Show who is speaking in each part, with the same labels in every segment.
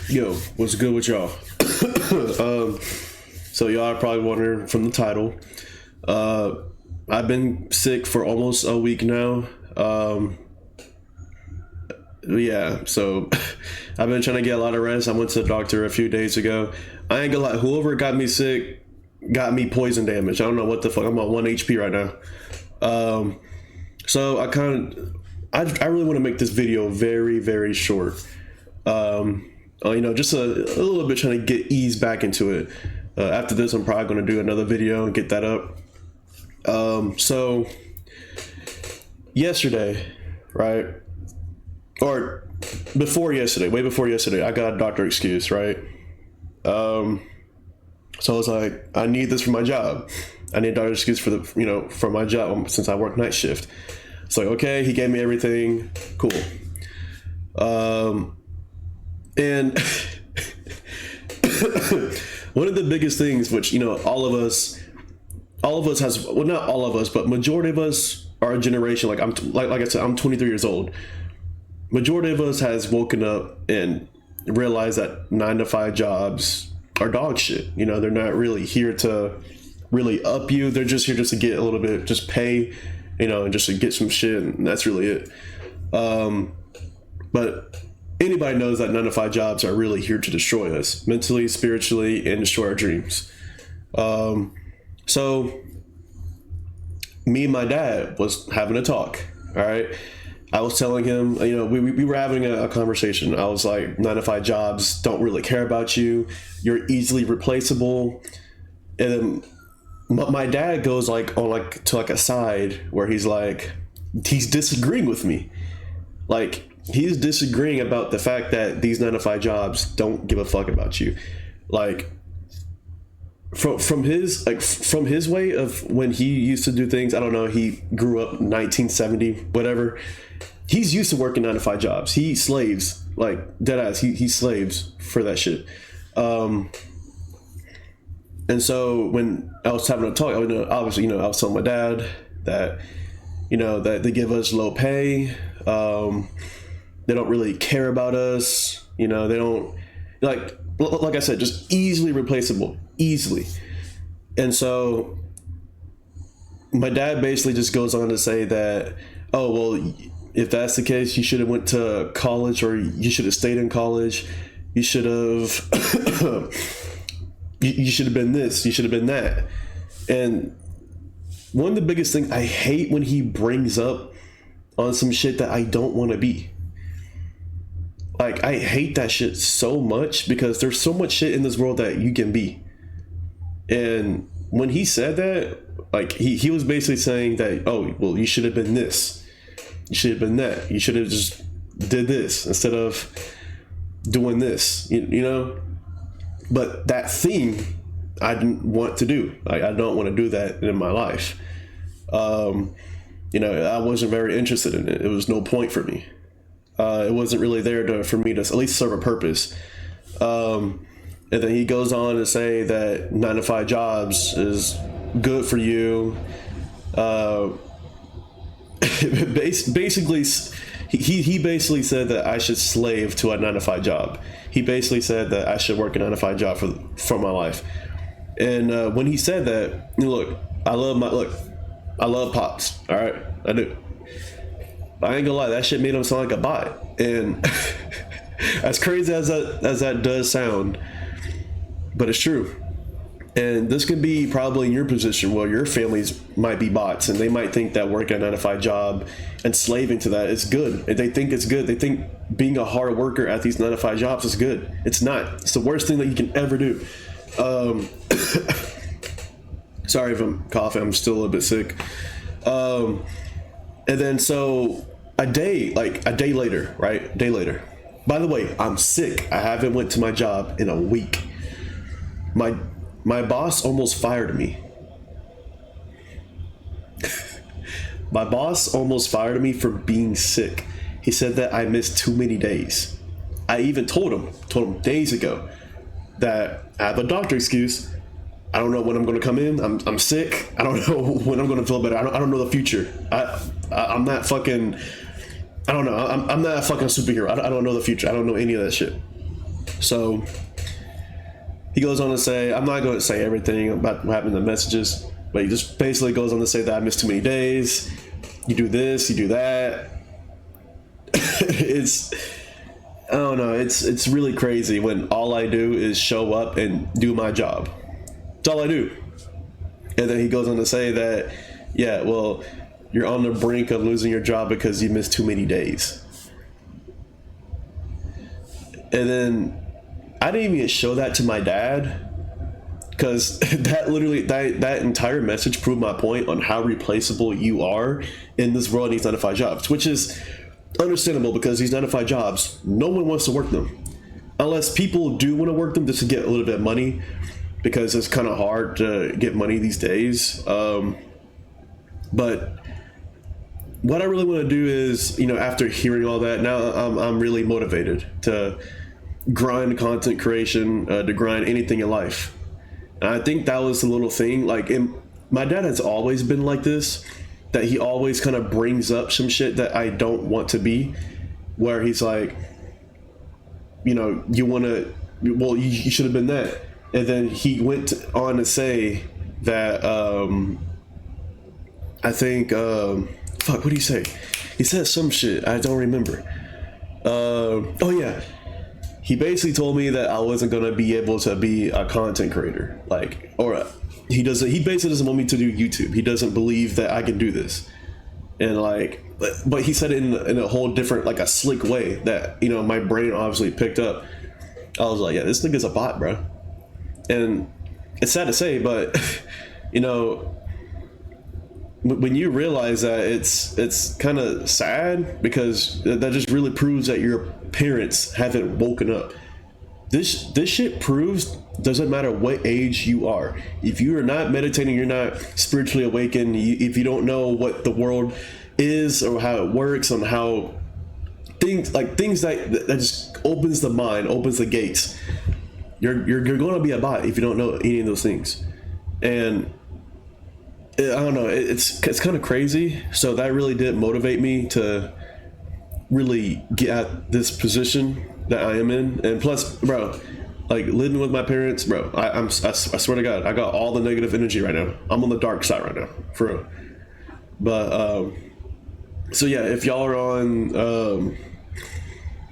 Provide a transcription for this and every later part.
Speaker 1: Yo, what's good with y'all? So y'all are probably wondering from the title. Uh, I've been sick for almost a week now. Yeah, so I've been trying to get a lot of rest. I went to the doctor a few days ago. I ain't gonna lie, whoever got me sick got me poison damage. I don't know what the fuck. I'm on 1 HP right now. So I really want to make this video very, very short. Just a little bit trying to get ease back into it. After this, I'm probably going to do another video and get that up. So yesterday, right? Or before yesterday, way before yesterday, I got a doctor excuse, right? So I was like, I need this for my job. I need a doctor excuse for my job since I work night shift. It's like, okay, he gave me everything. Cool. And one of the biggest things, which, all of us has, well, not all of us, but majority of us are a generation. Like I said, I'm 23 years old. Majority of us has woken up and realized that 9 to 5 jobs are dog shit. They're not really here to really up you. They're just here just to get a little bit, just pay, and just to get some shit. And that's really it. But anybody knows that 9 to 5 jobs are really here to destroy us mentally, spiritually, and destroy our dreams. So me and my dad was having a talk. All right. I was telling him, we were having a conversation. I was like, 9 to 5 jobs don't really care about you. You're easily replaceable. And then my dad goes to a side where he's disagreeing with me. He's disagreeing about the fact that these 9 to 5 jobs don't give a fuck about you. From his way of when he used to do things, I don't know, he grew up 1970, whatever. He's used to working 9 to 5 jobs. He slaves, dead ass. He slaves for that shit. And so when I was having a talk, obviously, I was telling my dad that, that they give us low pay. They don't really care about us. They don't like I said, just easily replaceable, easily. And so my dad basically just goes on to say that, oh, well, if that's the case, you should have went to college, or you should have stayed in college. You should have, you should have been this, you should have been that. And one of the biggest things I hate when he brings up on some shit that I don't want to be. I hate that shit so much because there's so much shit in this world that you can be. And when he said that, he was basically saying that, oh, well, you should have been this. You should have been that. You should have just did this instead of doing this, But that thing I didn't want to do. I don't want to do that in my life. I wasn't very interested in it. It was no point for me. It wasn't really there for me to at least serve a purpose. And then he goes on to say that 9 to 5 jobs is good for you. Basically, he basically said that I should slave to a 9 to 5 job. He basically said that I should work a 9 to 5 job for my life. And when he said that, look, I love Pops. All right, I do. I ain't gonna lie, that shit made him sound like a bot. And as crazy as that does sound, but it's true. And this could be probably in your position where your families might be bots, and they might think that working a 9 to 5 job and slaving to that is good. And they think it's good. They think being a hard worker at these 9 to 5 jobs is good. It's not. It's the worst thing that you can ever do. Sorry if I'm coughing. I'm still a little bit sick. And then so a day later, right? A day later. By the way, I'm sick. I haven't went to my job in a week. My boss almost fired me. My boss almost fired me for being sick. He said that I missed too many days. I even told him days ago that I have a doctor excuse. I don't know when I'm going to come in. I'm sick. I don't know when I'm going to feel better. I don't know the future. I'm not fucking. I don't know. I'm not a fucking superhero. I don't know the future. I don't know any of that shit. So he goes on to say, I'm not going to say everything about what happened in the messages, but he just basically goes on to say that I missed too many days. You do this, you do that. I don't know. It's really crazy when all I do is show up and do my job. That's all I do. And then he goes on to say that, yeah, well, you're on the brink of losing your job because you missed too many days. And then I didn't even show that to my dad, because that entire message proved my point on how replaceable you are in this world in these 9-to-5 jobs, which is understandable because these 9-to-5 jobs, no one wants to work them. Unless people do want to work them just to get a little bit of money, because it's kind of hard to get money these days. But what I really want to do is, after hearing all that, now I'm really motivated to grind content creation, to grind anything in life. And I think that was the little thing. Like, my dad has always been like this, that he always kind of brings up some shit that I don't want to be, where he's like, you want to, well, you should have been that. And then he went on to say that, I think, fuck, what did he say? He said some shit, I don't remember. Oh yeah. He basically told me that I wasn't going to be able to be a content creator. He basically doesn't want me to do YouTube. He doesn't believe that I can do this. And but he said it in a whole different, like a slick way that, my brain obviously picked up. I was like, yeah, this nigga's a bot, bro. And it's sad to say, but, when you realize that, it's kind of sad, because that just really proves that your parents haven't woken up. This shit proves, doesn't matter what age you are, if you are not meditating, you're not spiritually awakened, if you don't know what the world is or how it works, on how things that just opens the mind, opens the gates, you're going to be a bot if you don't know any of those things. And I don't know, it's kind of crazy. So that really did motivate me to really get at this position that I am in. And plus, bro, like living with my parents, bro, I swear to God, I got all the negative energy right now. I'm on the dark side right now, for real. But so yeah, if y'all are on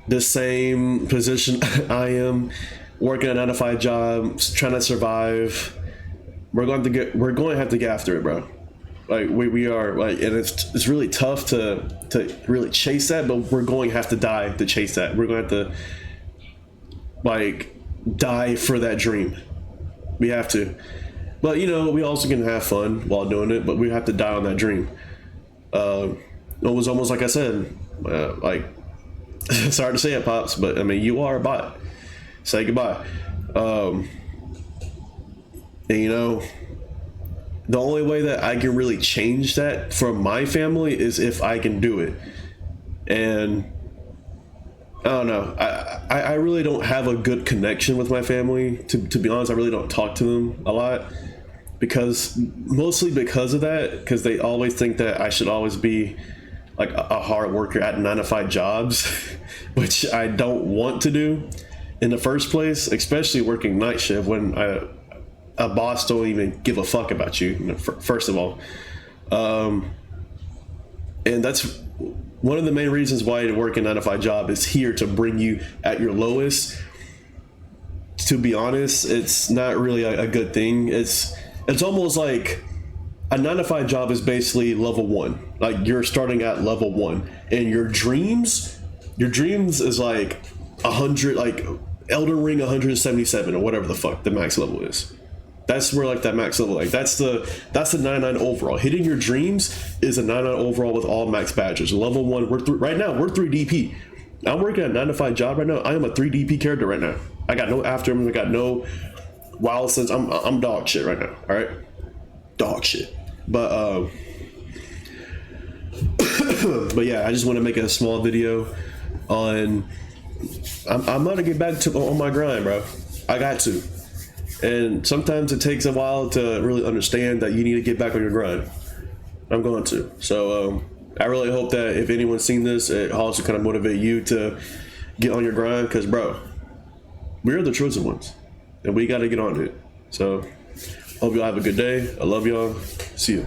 Speaker 1: the same position I am, working a 9-to-5 job, trying to survive, we're going to have to get after it, bro. Like we are, like, and it's really tough to really chase that, but we're going to have to die to chase that. We're going to have to die for that dream. We have to. But we also can have fun while doing it, but we have to die on that dream. It was almost like I said, sorry to say it, Pops, but I mean, you are a bot. Say goodbye. And the only way that I can really change that for my family is if I can do it. And I don't know, I really don't have a good connection with my family. To be honest, I really don't talk to them a lot, mostly because of that, because they always think that I should always be like a hard worker at 9-to-5 jobs, which I don't want to do in the first place, especially working night shift when a boss don't even give a fuck about you, first of all. And that's one of the main reasons why to work a 9-to-5 job is here to bring you at your lowest. To be honest, it's not really a good thing. It's almost like a 9-to-5 job is basically level 1. Like, you're starting at level 1, and your dreams is like 100, like Elden Ring 177 or whatever the fuck the max level is. That's where like that max level, like that's the 99 overall. Hitting your dreams is a 99 overall with all max badges. Level 1, right now we're 3 DP. I'm working a 9-to-5 job right now. I am a 3 DP character right now. I got no after him. I got no wild sense. I'm dog shit right now. All right, dog shit. But but yeah, I just want to make a small video on. I'm gonna get back on my grind, bro. I got to. And sometimes it takes a while to really understand that you need to get back on your grind. I'm going to. So I really hope that if anyone's seen this, it also kind of motivate you to get on your grind. Because, bro, we're the chosen ones, and we got to get on it. So, hope y'all have a good day. I love y'all. See you.